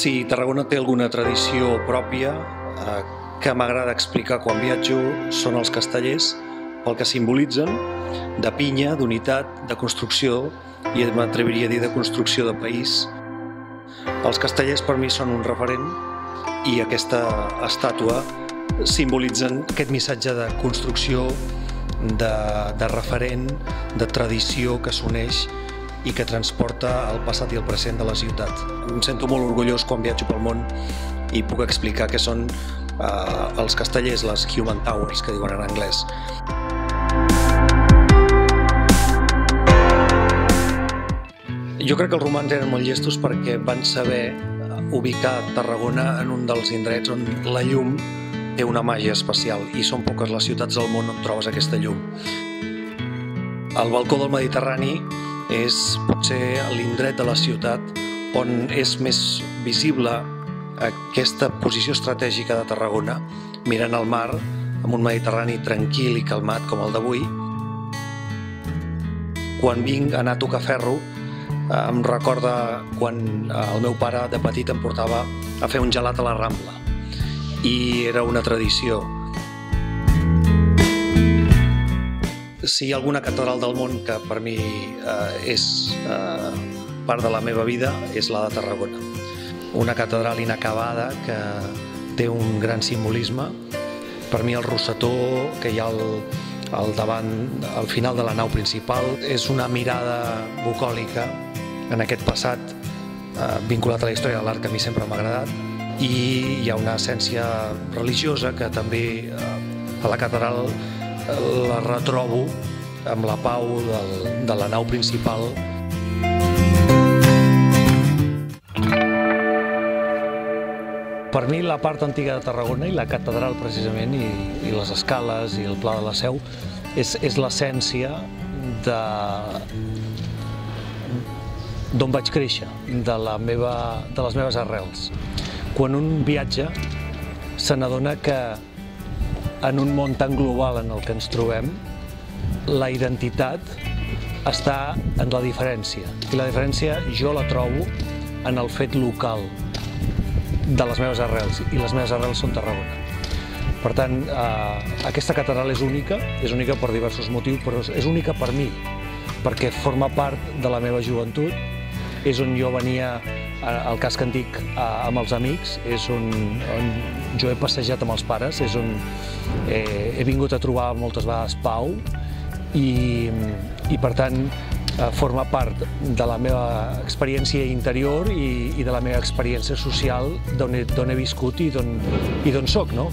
Si Tarragona té alguna tradició pròpia que m'agrada explicar quan viatjo són els castellers, pel que simbolitzen, de pinya, d'unitat, de construcció i m'atreviria a dir de construcció de país. Els castellers per mi són un referent i aquesta estàtua simbolitzen aquest missatge de construcció, de referent, de tradició que s'uneix i que transporta el passat i el present de la ciutat. Em sento molt orgullós quan viatjo pel món i puc explicar què són els castellers, les Human Towers, que diuen en anglès. Jo crec que els romans eren molt llestos perquè van saber ubicar Tarragona en un dels indrets on la llum té una màgia especial i són poques les ciutats del món on trobes aquesta llum. El balcó del Mediterrani és potser l'indret de la ciutat on és més visible aquesta posició estratègica de Tarragona, mirant al mar, amb un Mediterrani tranquil i calmat com el d'avui. Quan vinc a anar a tocar ferro, em recorda quan el meu pare de petit em portava a fer un gelat a la Rambla i era una tradició. Si hi ha alguna catedral del món que per mi és part de la meva vida, és la de Tarragona. Una catedral inacabada que té un gran simbolisme. Per mi el rosetó que hi ha al davant, al final de la nau principal, és una mirada bucòlica en aquest passat vinculat a la història de l'art que a mi sempre m'ha agradat, i hi ha una essència religiosa que també a la catedral la retrobo amb la pau de la nau principal. Per mi la part antiga de Tarragona i la catedral precisament i les escales i el Pla de la Seu és l'essència d'on vaig créixer, de les meves arrels. Quan un viatja se n'adona que en un món tan global en el que ens trobem, la identitat està en la diferència. I la diferència jo la trobo en el fet local de les meves arrels, i les meves arrels són Tarragona. Per tant, aquesta catedral és única per diversos motius, però és única per mi, perquè forma part de la meva joventut, és on jo venia al casc antic amb els amics, és on jo he passejat amb els pares, és on he vingut a trobar moltes vegades pau i per tant forma part de la meva experiència interior i de la meva experiència social d'on he viscut i d'on soc, no?